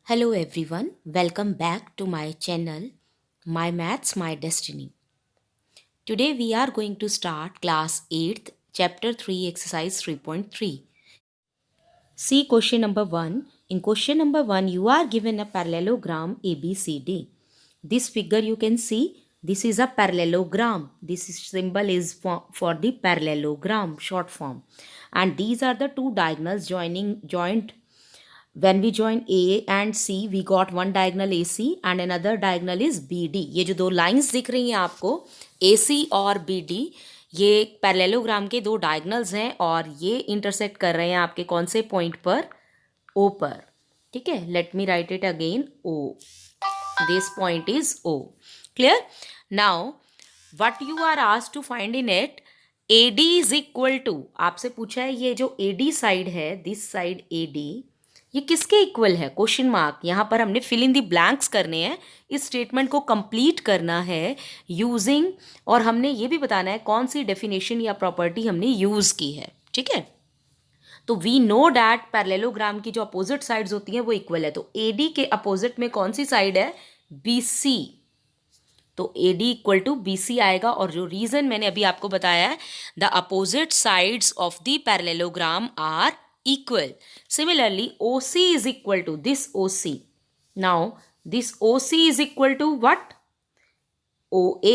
Hello everyone, welcome back to my channel My Maths My Destiny. Today we are going to start class 8th chapter 3 exercise 3.3. See question number 1. In question number 1 you are given a parallelogram ABCD. This figure you can see, this is a parallelogram. Symbol is for the parallelogram short form, and these are the two diagonals joined. When we join A and C, we got one diagonal AC and another diagonal is BD. ये जो दो lines दिख रही हैं आपको AC और BD, ये parallelogram के दो डायगनल्स हैं और ये इंटरसेक्ट कर रहे हैं आपके कौन से पॉइंट पर? O पर. ठीक है, let me write it again. O. This point is O. Clear? Now what you are asked to find in it, AD is equal to, आपसे पूछा है ये जो AD साइड है, दिस साइड AD, ये किसके इक्वल है? Question mark. यहाँ पर हमने फिल इन दी ब्लैंक्स करने हैं, इस स्टेटमेंट को कंप्लीट करना है यूजिंग, और हमने ये भी बताना है कौन सी डेफिनेशन या प्रॉपर्टी हमने यूज की है. ठीक है, तो वी नो डैट पैरेललोग्राम की जो अपोजिट साइड्स होती हैं वो इक्वल है. तो AD के अपोजिट में कौन सी साइड है? BC. तो AD इक्वल टू BC आएगा. और जो रीजन मैंने अभी आपको बताया है, the opposite sides of the parallelogram are equal. Similarly, OC is equal to this OC. Now, this OC is equal to what? OA.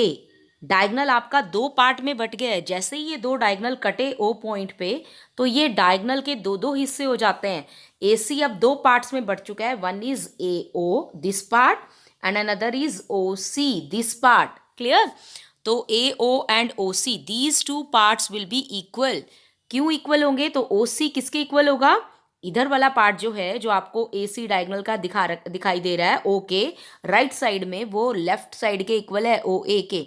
Diagonal आपका दो पार्ट में बट गया है. जैसे ही ये दो डायगनल कटे O पॉइंट पे, तो ये डायगनल के दो दो हिस्से हो जाते हैं. AC अब दो पार्ट्स में बट चुका है. One is AO, this part, and another is OC, this part. Clear? तो AO and OC, these two parts will be equal. क्यों इक्वल होंगे? तो OC किसके इक्वल होगा? इधर वाला पार्ट जो है, जो आपको AC डायगोनल का दिखाई दे रहा है O के राइट साइड में, वो लेफ्ट साइड के इक्वल है OA के.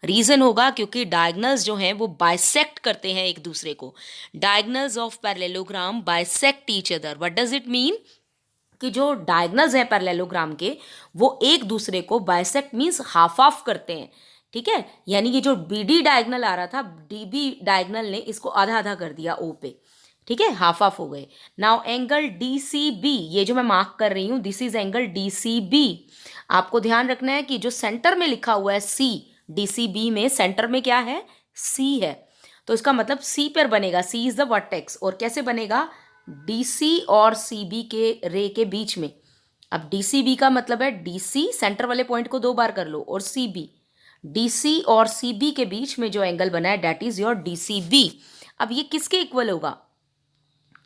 रीजन होगा क्योंकि डायगोनल्स जो हैं वो बाइसेक्ट करते हैं एक दूसरे को. Diagonals of parallelogram bisect each other. What does it mean? कि जो डायगोनल्स हैं पैरेललोग्राम के, वो एक दूसरे को बाइसेक्ट मीन्स हाफ ऑफ करते हैं. ठीक है, यानी कि जो BD डायगोनल आ रहा था, DB डायगोनल ने इसको आधा आधा कर दिया O पे. ठीक है, हाफ ऑफ हो गए. नाउ एंगल DCB, ये जो मैं मार्क कर रही हूं, दिस इज एंगल DCB. आपको ध्यान रखना है कि जो सेंटर में लिखा हुआ है C, DCB में सेंटर में क्या है? C है. तो इसका मतलब C पर बनेगा. C is the vertex. और कैसे बनेगा? DC और CB के रे के बीच में. अब DCB का मतलब है DC, सेंटर वाले पॉइंट को दो बार कर लो, और CB. DC और CB के बीच में जो एंगल बना है, डेट इज योर DCB. अब ये किसके इक्वल होगा?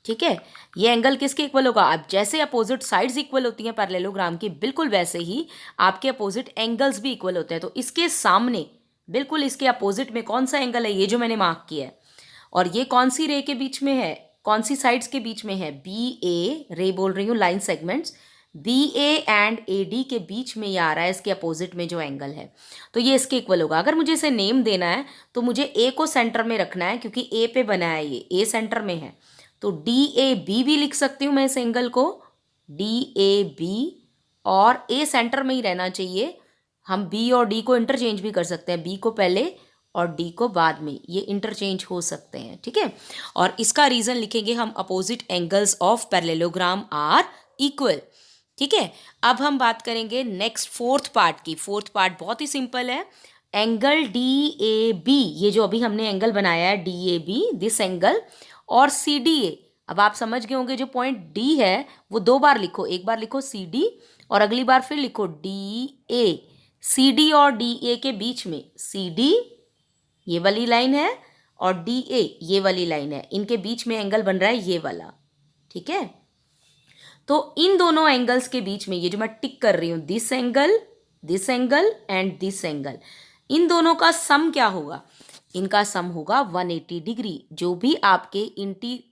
ठीक है, ये एंगल किसके इक्वल होगा? अब जैसे अपोजिट साइड्स इक्वल होती हैं पैरेललोग्राम की, बिल्कुल वैसे ही आपके अपोजिट एंगल्स भी इक्वल होते हैं. तो इसके सामने, बिल्कुल इसके अपोजिट में कौन सा एंगल है? ये जो मैंने मार्क किया है. और ये कौन सी रे के बीच में है? कौन सी साइड्स के बीच में है? BA, रे बोल रही हूँ, line segments. BA and AD के बीच में ये आ रहा है, इसके अपोजिट में जो एंगल है. तो ये इसके इक्वल होगा. अगर मुझे इसे नेम देना है तो मुझे A को सेंटर में रखना है, क्योंकि A पे बना है, ये A सेंटर में है. तो DAB भी लिख सकती हूँ मैं इस एंगल को, DAB. और A सेंटर में ही रहना चाहिए. हम B और D को इंटरचेंज भी कर सकते हैं, B को पहले और D को बाद में, ये इंटरचेंज हो सकते हैं. ठीक है, और इसका रीजन लिखेंगे हम, opposite angles of parallelogram are equal. ठीक है, अब हम बात करेंगे नेक्स्ट फोर्थ पार्ट की. फोर्थ पार्ट बहुत ही सिंपल है. एंगल DAB, ये जो अभी हमने एंगल बनाया है DAB, दिस एंगल, और CDA. अब आप समझ गए होंगे, जो पॉइंट D है वो दो बार लिखो. एक बार लिखो CD और अगली बार फिर लिखो DA. CD और DA के बीच में, CD ये वाली लाइन है और DA ये वाली लाइन है, इनके बीच में एंगल बन रहा है ये वाला. ठीक है, तो इन दोनों एंगल्स के बीच में, ये जो मैं टिक कर रही हूं, this angle and this angle, इन दोनों का सम क्या होगा? इनका सम होगा 180 डिग्री. जो भी आपके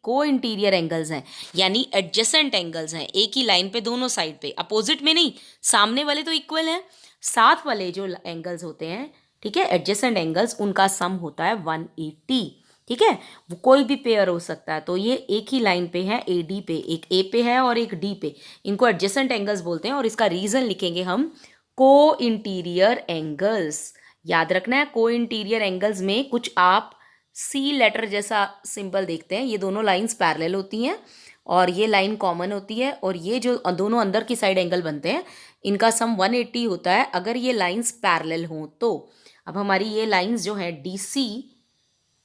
को इंटीरियर एंगल्स हैं, यानी एडजेसेंट एंगल्स हैं, एक ही लाइन पे दोनों साइड पे, अपोजिट में नहीं, सामने वाले तो इक्वल हैं, साथ वाले जो एंगल्स होते हैं, ठीक है, एडजेसेंट एंगल्स, उनका सम होता है 180. ठीक है, वो कोई भी पेयर हो सकता है. तो ये एक ही लाइन पे है, AD पे, एक A पे है और एक D पे, इनको एडजेसेंट एंगल्स बोलते हैं. और इसका रीजन लिखेंगे हम, को इंटीरियर एंगल्स. याद रखना है, को इंटीरियर एंगल्स में कुछ आप C लेटर जैसा सिंबल देखते हैं, ये दोनों लाइंस पैरेलल होती हैं और ये लाइन कॉमन होती है, और ये जो दोनों अंदर की साइड एंगल बनते हैं इनका सम 180 होता है अगर ये लाइंस पैरेलल हों तो। अब हमारी ये लाइंस जो है DC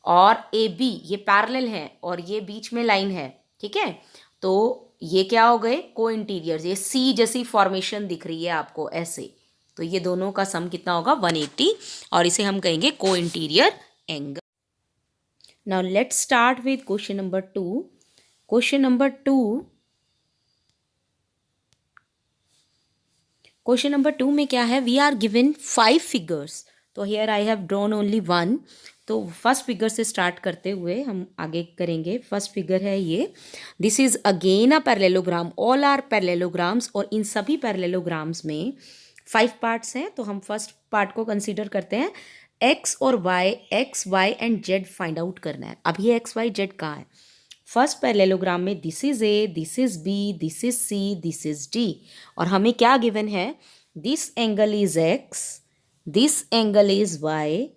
और AB ये पैरेलल हैं और ये बीच में लाइन है, ठीक है। तो ये क्या हो गए, को इंटीरियर्स। ये C जैसी फॉर्मेशन दिख रही है आपको ऐसे, तो ये दोनों का सम कितना होगा 180, और इसे हम कहेंगे को interior angle. Now let's start with question number 2। Question number 2 में क्या है, वी आर गिवन 5 फिगर्स, तो here I have drawn only 1। तो फर्स्ट फिगर से स्टार्ट करते हुए हम आगे करेंगे। फर्स्ट फिगर है ये, this is again a parallelogram, all are parallelograms, और इन सभी पैरेललोग्राम्स में 5 पार्ट्स हैं। तो हम फर्स्ट पार्ट को कंसीडर करते हैं, एक्स और Y, X Y and Z find out करना है। अब ये एक्स वाई जेड कहाँ है? फर्स्ट पैरेललोग्राम में this is A, this is B, this is C, this is D, और हमें क्या गिवन है, this angle is X, this angle is Y,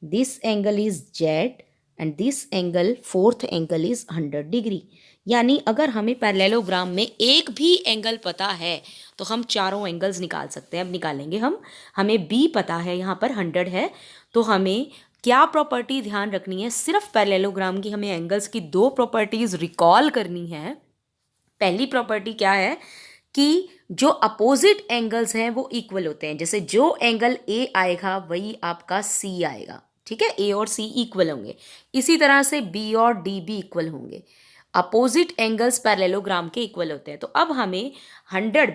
this angle is Z and this angle, fourth angle is 100 degree. यानी अगर हमें parallelogram में एक भी एंगल पता है तो हम चारों एंगल्स निकाल सकते हैं। अब निकालेंगे हम, हमें बी पता है, यहाँ पर 100 है, तो हमें क्या प्रॉपर्टी ध्यान रखनी है, सिर्फ पैरेललोग्राम की हमें एंगल्स की 2 प्रॉपर्टीज रिकॉल करनी है। पहली प्रॉपर्टी क्या है कि जो अपोजिट एंगल्स हैं वो इक्वल होते हैं। जैसे जो एंगल ए आएगा वही आपका सी आएगा, ठीक है, ए और सी इक्वल होंगे। इसी तरह से बी और डी भी इक्वल होंगे। अपोजिट एंगल्स पैरेललोग्राम के इक्वल होते हैं। तो अब हमें 100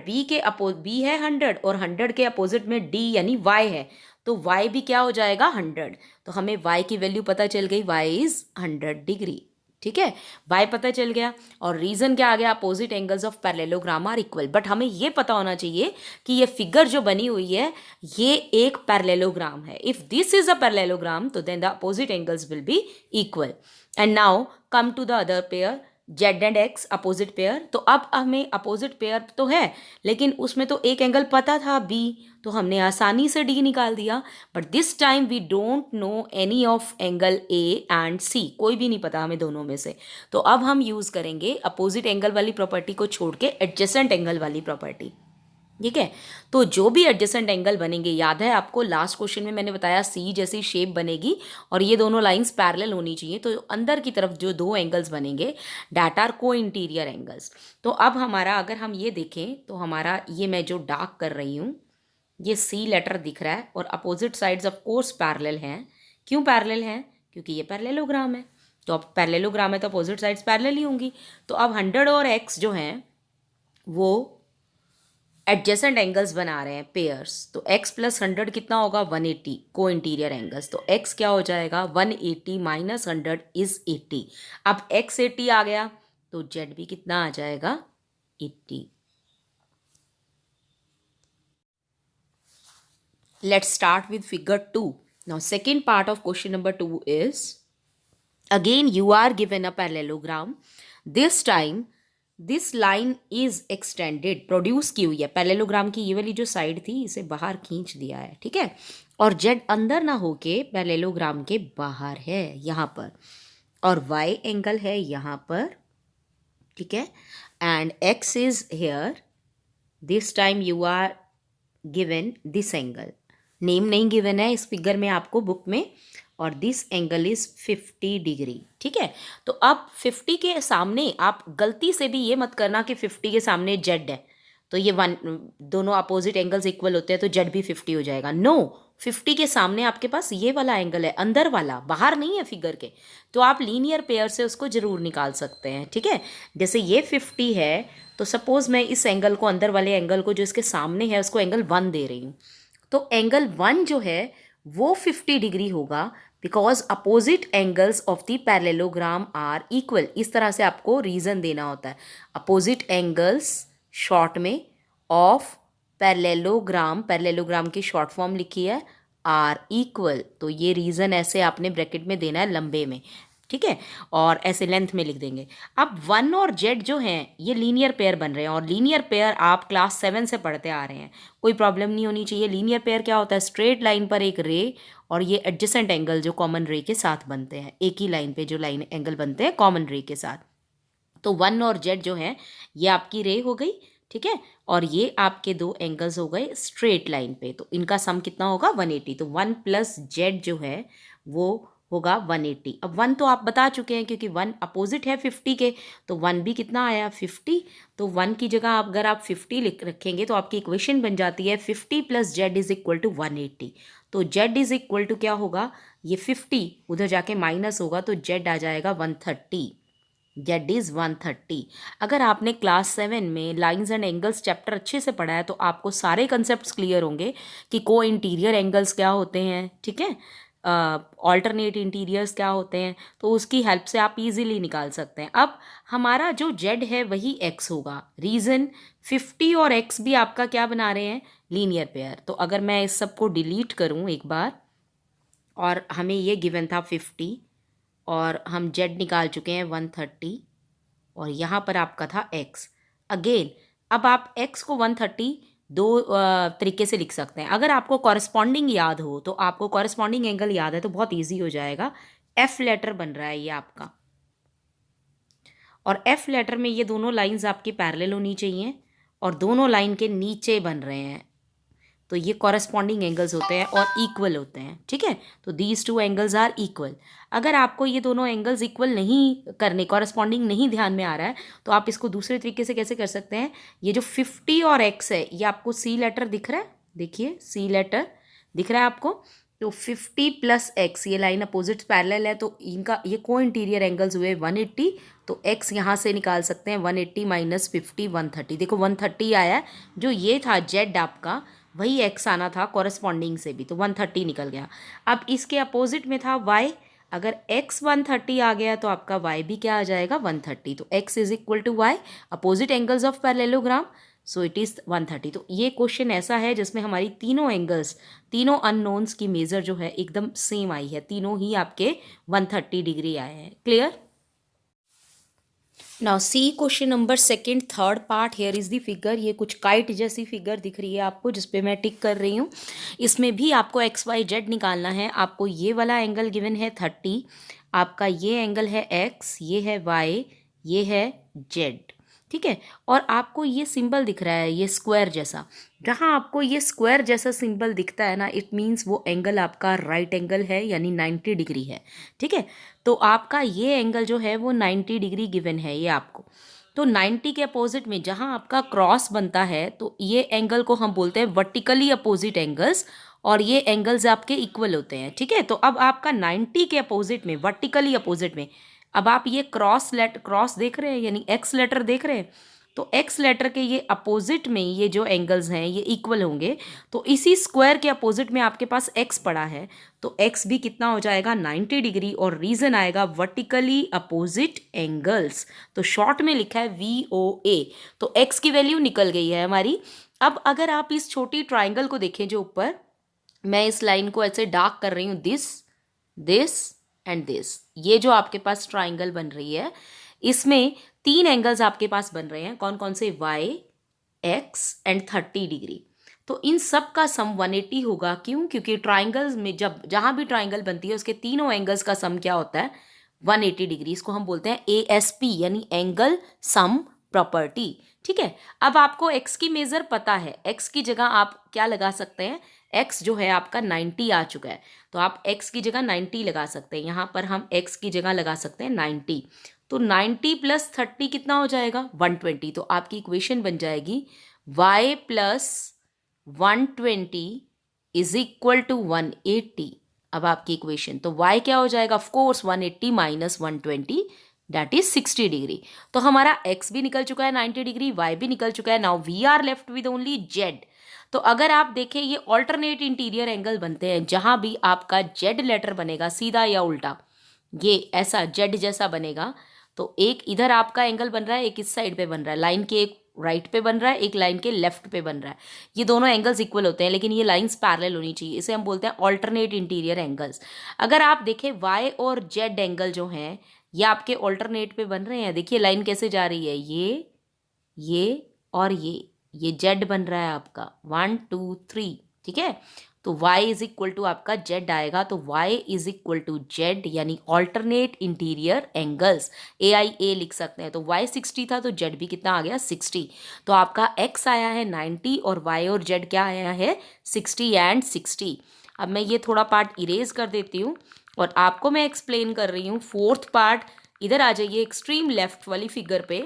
बी है 100 और 100 के अपोजिट में डी यानी वाई है, तो y भी क्या हो जाएगा 100। तो हमें y की वैल्यू पता चल गई, y इज 100 डिग्री, ठीक है, y पता चल गया। और रीजन क्या आ गया, opposite angles of parallelogram are equal. But हमें ये पता होना चाहिए कि ये फिगर जो बनी हुई है ये एक पैरेललोग्राम है। If this is a parallelogram तो then the opposite angles will be equal. And now come to the other pair, Z and X opposite pair. तो अब हमें अपोजिट पेयर तो है लेकिन उसमें तो एक एंगल पता था बी, तो हमने आसानी से डी निकाल दिया। But this time we don't know any of angle A and C, कोई भी नहीं पता हमें दोनों में से। तो अब हम यूज करेंगे अपोजिट एंगल वाली प्रॉपर्टी को छोड़ के एडजेसेंट एंगल वाली प्रॉपर्टी, ठीक है। तो जो भी एडजेसेंट एंगल बनेंगे, याद है आपको लास्ट क्वेश्चन में मैंने बताया सी जैसी शेप बनेगी और ये दोनों लाइंस पैरेलल होनी चाहिए। तो अंदर की तरफ जो 2 एंगल्स बनेंगे दैट आर को इंटीरियर एंगल्स। तो अब हमारा अगर हम ये देखें तो हमारा ये मैं जो डार्क कर रही हूँ ये सी लेटर दिख रहा है और opposite sides of course parallel हैं। क्यों पैरेलल हैं? क्योंकि ये पैरेललोग्राम है। तो अब पैरेललोग्राम है तो अपोजिट साइड्स पैरेलल ही होंगी। तो अब 100 और एक्स जो हैं वो एडजेसेंट एंगल्स बना रहे हैं पेयर्स। तो x प्लस 100 कितना होगा 180 को इंटीरियर एंगल्स। तो x क्या हो जाएगा 180 माइनस 100 इज 80। अब x 80 आ गया तो z भी कितना आ जाएगा 80। Let's start with figure 2. Now second part of question number 2 is, again you are given a parallelogram. This time this line is extended, produce की हुई है। पैरेललोग्राम की ये वाली जो साइड थी इसे बाहर खींच दिया है, ठीक है, और z अंदर ना होके पैरेललोग्राम के बाहर है यहाँ पर, और y एंगल है यहाँ पर, ठीक है, and x is here. This time you are given this angle, name नहीं गिवन है इस फिगर में आपको बुक में, और दिस एंगल इज 50 डिग्री, ठीक है। तो अब 50 के सामने आप गलती से भी ये मत करना कि 50 के सामने जेड है तो ये दोनों अपोजिट एंगल्स इक्वल होते हैं तो जेड भी 50 हो जाएगा। नो, 50 के सामने आपके पास ये वाला एंगल है, अंदर वाला, बाहर नहीं है फिगर के। तो आप लीनियर पेयर से उसको जरूर निकाल सकते हैं, ठीक है। जैसे ये 50 है तो सपोज मैं इस एंगल को, अंदर वाले एंगल को जो इसके सामने है उसको एंगल 1 दे रही हूँ, तो एंगल 1 जो है वो 50 डिग्री होगा because opposite angles of the parallelogram are equal. इस तरह से आपको रीज़न देना होता है, अपोजिट एंगल्स शॉर्ट में ऑफ पैरेललोग्राम, पैरेललोग्राम की शॉर्ट फॉर्म लिखी है आर इक्वल। तो ये रीज़न ऐसे आपने ब्रैकेट में देना है लंबे में, ठीक है, और ऐसे लेंथ में लिख देंगे। अब 1 और जेड जो हैं ये लीनियर पेयर बन रहे हैं, और लीनियर पेयर आप क्लास 7 से पढ़ते आ रहे हैं, कोई प्रॉब्लम नहीं होनी चाहिए। लीनियर पेयर क्या होता है, स्ट्रेट लाइन पर एक रे और ये एडजेसेंट एंगल जो कॉमन रे के साथ बनते हैं, एक ही लाइन पे जो लाइन एंगल बनते हैं कॉमन रे के साथ। तो 1 और जेड जो है ये आपकी रे हो गई, ठीक है, और ये आपके दो एंगल्स हो गए स्ट्रेट लाइन पे। तो इनका सम कितना होगा 180। तो 1 प्लस जेड जो है वो होगा 180। अब 1 तो आप बता चुके हैं क्योंकि 1 अपोजिट है 50 के, तो 1 भी कितना आया 50। तो 1 की जगह अगर आप 50 लिख रखेंगे तो आपकी इक्वेशन बन जाती है 50 plus z is equal to 180। तो जेड इज इक्वल टू क्या होगा, ये 50 उधर जाके माइनस होगा तो जेड आ जाएगा 130। Z is 130। अगर आपने क्लास 7 में लाइंस एंड एंगल्स चैप्टर अच्छे से पढ़ा है तो आपको सारे कंसेप्ट्स क्लियर होंगे कि को इंटीरियर एंगल्स क्या होते हैं, ठीक है, ऑल्टरनेट इंटीरियर्स क्या होते हैं, तो उसकी हेल्प से आप इजीली निकाल सकते हैं। अब हमारा जो जेड है वही एक्स होगा। रीज़न 50 और एक्स भी आपका क्या बना रहे हैं, लीनियर पेयर। तो अगर मैं इस सब को डिलीट करूं एक बार, और हमें ये गिवन था 50 और हम जेड निकाल चुके हैं 130, और यहाँ पर आपका था एक्स। अगेन अब आप एक्स को 130 दो तरीके से लिख सकते हैं। अगर आपको कॉरस्पॉन्डिंग याद हो, तो आपको कॉरस्पॉन्डिंग एंगल याद है तो बहुत ईजी हो जाएगा। एफ लेटर बन रहा है ये आपका, और एफ लेटर में ये दोनों लाइंस आपकी पैरेलल होनी चाहिए और दोनों लाइन के नीचे बन रहे हैं, तो ये कॉरस्पॉन्डिंग एंगल्स होते हैं और इक्वल होते हैं, ठीक है। तो these two angles are equal. अगर आपको ये दोनों एंगल्स इक्वल नहीं करने, कॉरस्पॉन्डिंग नहीं ध्यान में आ रहा है, तो आप इसको दूसरे तरीके से कैसे कर सकते हैं। ये जो 50 और एक्स है ये आपको सी लेटर दिख रहा है, देखिए सी लेटर दिख रहा है आपको। तो 50 प्लस एक्स, ये लाइन अपोजिट पैरेलल है तो इनका ये को इंटीरियर एंगल्स हुए 180। तो एक्स यहाँ से निकाल सकते हैं 180 माइनस 50 130। देखो 130 आया है, जो ये था जेड आपका वही एक्स आना था कॉरस्पॉन्डिंग से भी, तो 130 निकल गया। अब इसके अपोजिट में था वाई, अगर x 130 आ गया तो आपका y भी क्या आ जाएगा 130। तो x is equal to y, opposite angles of parallelogram, so it is 130। तो ये क्वेश्चन ऐसा है जिसमें हमारी तीनों एंगल्स, तीनों अननोन्स की मेजर जो है एकदम सेम आई है, तीनों ही आपके 130 डिग्री आए हैं। Clear. Now see question number second third part, here is the figure. ये कुछ काइट जैसी फिगर दिख रही है आपको जिस पे मैं टिक कर रही हूँ। इसमें भी आपको एक्स वाई जेड निकालना है। आपको ये वाला एंगल गिवन है 30, आपका ये एंगल है एक्स, ये है वाई, ये है जेड, ठीक है। और आपको ये सिंबल दिख रहा है ये स्क्वायर जैसा, जहाँ आपको ये स्क्वायर जैसा सिंबल दिखता है ना, इट मीन्स वो एंगल आपका राइट एंगल है, यानी 90 डिग्री है, ठीक है। तो आपका ये एंगल जो है वो 90 डिग्री गिवन है ये आपको। तो 90 के अपोजिट में जहाँ आपका क्रॉस बनता है तो ये एंगल को हम बोलते हैं वर्टिकली अपोजिट एंगल्स, और ये एंगल्स आपके इक्वल होते हैं, ठीक है। तो अब आपका 90 के अपोजिट में, वर्टिकली अपोजिट में, अब आप ये क्रॉस देख रहे हैं यानी एक्स लेटर देख रहे हैं, तो एक्स लेटर के ये अपोजिट में ये जो एंगल्स हैं ये इक्वल होंगे। तो इसी स्क्वायर के अपोजिट में आपके पास एक्स पड़ा है, तो एक्स भी कितना हो जाएगा 90 डिग्री, और रीजन आएगा वर्टिकली अपोजिट एंगल्स। तो शॉर्ट में लिखा है VOA। तो एक्स की वैल्यू निकल गई है हमारी। अब अगर आप इस छोटी ट्राइंगल को देखें जो ऊपर, मैं इस लाइन को ऐसे डार्क कर रही हूँ, दिस दिस एंड दिस, ये जो आपके पास ट्राइंगल बन रही है इसमें 3 एंगल्स आपके पास बन रहे हैं। कौन कौन से, वाई, एक्स एंड 30 डिग्री। तो इन सब का सम 180 होगा। क्यों? क्योंकि ट्राइंगल्स में जब जहाँ भी ट्राइंगल बनती है उसके तीनों एंगल्स का सम क्या होता है 180 डिग्री। इसको हम बोलते हैं ASP यानी एंगल सम प्रॉपर्टी, ठीक है। अब आपको x की मेजर पता है, x की जगह आप क्या लगा सकते हैं, x जो है आपका 90 आ चुका है, तो आप x की जगह 90 लगा सकते हैं। यहाँ पर हम x की जगह लगा सकते हैं 90। तो 90 प्लस 30 कितना हो जाएगा 120। तो आपकी इक्वेशन बन जाएगी y plus 120 is equal to 180। अब आपकी इक्वेशन, तो y क्या हो जाएगा, of course 180 minus 120 that is 60 degree. तो हमारा x भी निकल चुका है 90 डिग्री, y भी निकल चुका है। Now we are left with only z। तो अगर आप देखें ये ऑल्टरनेट इंटीरियर एंगल बनते हैं, जहां भी आपका जेड लेटर बनेगा सीधा या उल्टा, ये ऐसा जेड जैसा बनेगा, तो एक इधर आपका एंगल बन रहा है, एक इस साइड पे बन रहा है, लाइन के एक राइट पे बन रहा है, एक लाइन के लेफ्ट पे बन रहा है। ये दोनों एंगल्स इक्वल होते हैं लेकिन ये लाइंस पैरेलल होनी चाहिए, इसे हम बोलते हैं ऑल्टरनेट इंटीरियर एंगल्स। अगर आप देखें वाई और जेड एंगल जो हैं ये आपके ऑल्टरनेट पे बन रहे हैं। देखिए लाइन कैसे जा रही है, ये और ये जेड बन रहा है आपका 1 2 3, ठीक है। तो y इज इक्वल टू आपका z आएगा, तो y is equal to z यानी ऑल्टरनेट इंटीरियर एंगल्स, AIA लिख सकते हैं। तो y 60 था तो z भी कितना आ गया 60। तो आपका x आया है 90 और y और z क्या आया है 60 एंड 60। अब मैं ये थोड़ा पार्ट इरेज कर देती हूँ और आपको मैं एक्सप्लेन कर रही हूँ फोर्थ पार्ट। इधर आ जाइए एक्सट्रीम लेफ्ट वाली फिगर पे,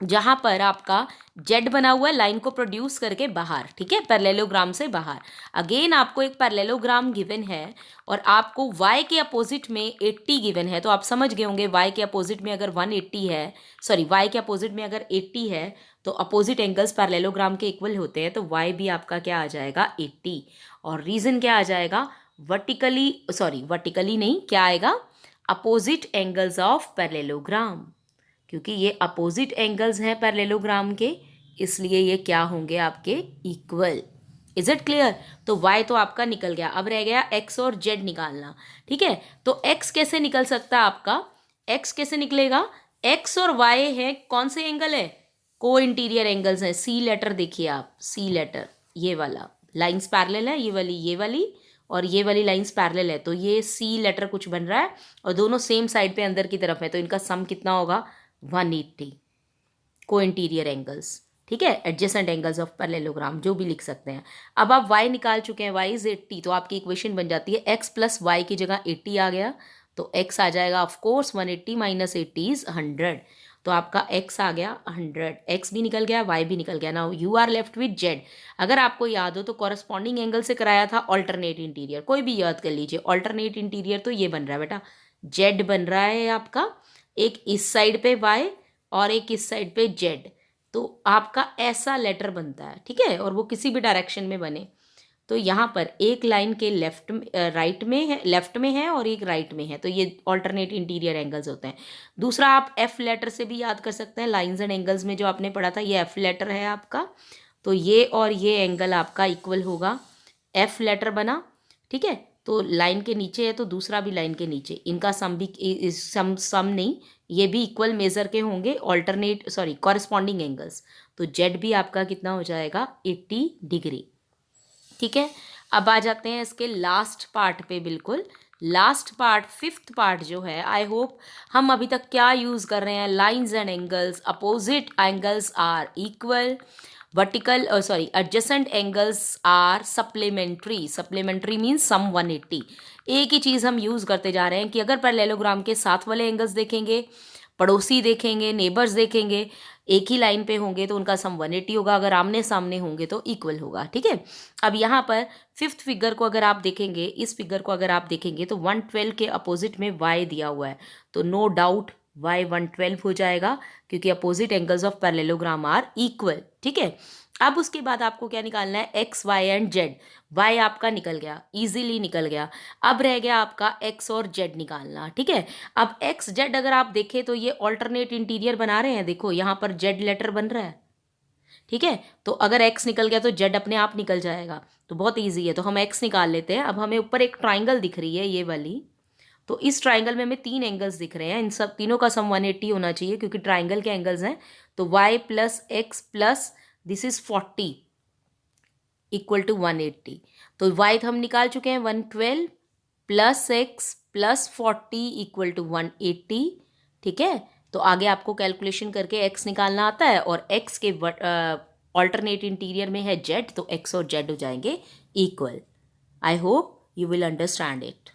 जहां पर आपका जेड बना हुआ है लाइन को प्रोड्यूस करके बाहर, ठीक है, पैरेललोग्राम से बाहर। अगेन आपको एक पैरेललोग्राम गिवन है और आपको y के अपोजिट में 80 गिवन है। तो आप समझ गए होंगे y के अपोजिट में अगर 180 है, सॉरी y के अपोजिट में अगर 80 है तो अपोजिट एंगल्स पैरेललोग्राम के इक्वल होते हैं। तो y भी आपका क्या आ जाएगा 80। और रीजन क्या आ जाएगा, वर्टिकली नहीं, क्या आएगा, अपोजिट एंगल्स ऑफ पैरेललोग्राम। क्योंकि ये अपोजिट एंगल्स हैं पैरेललोग्राम के, इसलिए ये क्या होंगे आपके इक्वल। Is it clear. तो y तो आपका निकल गया, अब रह गया x और z निकालना, ठीक है। तो x कैसे निकल सकता है आपका, x कैसे निकलेगा, x और y है कौन से एंगल है, को इंटीरियर एंगल्स हैं। सी लेटर देखिए आप, सी लेटर ये वाला लाइंस पैरेलल है, ये वाली और ये वाली लाइंस पैरेलल है, तो ये सी लेटर कुछ बन रहा है और दोनों सेम साइड पे अंदर की तरफ है, तो इनका सम कितना होगा 180 को इंटीरियर एंगल्स, ठीक है, एडजेसेंट एंगल्स ऑफ पैरेललोग्राम जो भी लिख सकते हैं। अब आप y निकाल चुके हैं, y इज 80, तो आपकी इक्वेशन बन जाती है x प्लस वाई की जगह 80 आ गया, तो x आ जाएगा ऑफ कोर्स 180 माइनस 80 इज 100। तो आपका x आ गया 100, x भी निकल गया, y भी निकल गया। Now you are left with z। अगर आपको याद हो तो कॉरस्पॉन्डिंग एंगल से कराया था ऑल्टरनेट इंटीरियर, कोई भी याद कर लीजिए। ऑल्टरनेट इंटीरियर तो ये बन रहा है बेटा, z बन रहा है आपका, एक इस साइड पे y और एक इस साइड पे z, तो आपका ऐसा लेटर बनता है, ठीक है, और वो किसी भी डायरेक्शन में बने। तो यहाँ पर एक लाइन के राइट में है, लेफ्ट में है और एक राइट में है, तो ये ऑल्टरनेट इंटीरियर एंगल्स होते हैं। दूसरा आप एफ लेटर से भी याद कर सकते हैं, लाइंस एंड एंगल्स में जो आपने पढ़ा था, ये एफ लेटर है आपका, तो ये और ये एंगल आपका इक्वल होगा, एफ लेटर बना, ठीक है। तो लाइन के नीचे है तो दूसरा भी लाइन के नीचे, इनका सम भी सम नहीं, ये भी इक्वल मेजर के होंगे, कॉरस्पॉन्डिंग एंगल्स। तो जेड भी आपका कितना हो जाएगा 80 डिग्री, ठीक है। अब आ जाते हैं इसके लास्ट पार्ट पे, बिल्कुल लास्ट पार्ट, फिफ्थ पार्ट जो है। आई होप हम अभी तक क्या यूज़ कर रहे हैं, lines and angles, opposite angles are equal, adjacent angles are supplementary. Supplementary means sum 180। एक ही चीज़ हम यूज़ करते जा रहे हैं कि अगर पैरेललोग्राम के साथ वाले एंगल्स देखेंगे, पड़ोसी देखेंगे, नेबर्स देखेंगे, एक ही लाइन पे होंगे तो उनका सम 180 होगा, अगर आमने सामने होंगे तो इक्वल होगा, ठीक है। अब यहाँ पर फिफ्थ फिगर को अगर आप देखेंगे, इस फिगर को अगर आप देखेंगे तो 112 के अपोजिट में y दिया हुआ है, तो नो डाउट y 112 हो जाएगा, क्योंकि opposite angles of parallelogram are equal, ठीक है। अब उसके बाद आपको क्या निकालना है, x y and z। y आपका निकल गया, इजीली निकल गया। अब रह गया आपका x और z निकालना, ठीक है। अब x z अगर आप देखें तो ये ऑल्टरनेट इंटीरियर बना रहे हैं, देखो यहाँ पर z लेटर बन रहा है, ठीक है। तो अगर x निकल गया तो z अपने आप निकल जाएगा, तो बहुत ईजी है, तो हम x निकाल लेते हैं। अब हमें ऊपर एक ट्राइंगल दिख रही है ये वाली, तो इस ट्राइंगल में हमें 3 एंगल्स दिख रहे हैं, इन सब तीनों का सम 180 होना चाहिए क्योंकि ट्राइंगल के एंगल्स हैं। तो y plus x plus this is 40 equal to 180। तो y हम निकाल चुके हैं 112 plus x plus 40 equal to 180, ठीक है। तो आगे आपको कैलकुलेशन करके x निकालना आता है और x के ऑल्टरनेट इंटीरियर में है z, तो x और z हो जाएंगे equal. I hope you will understand it.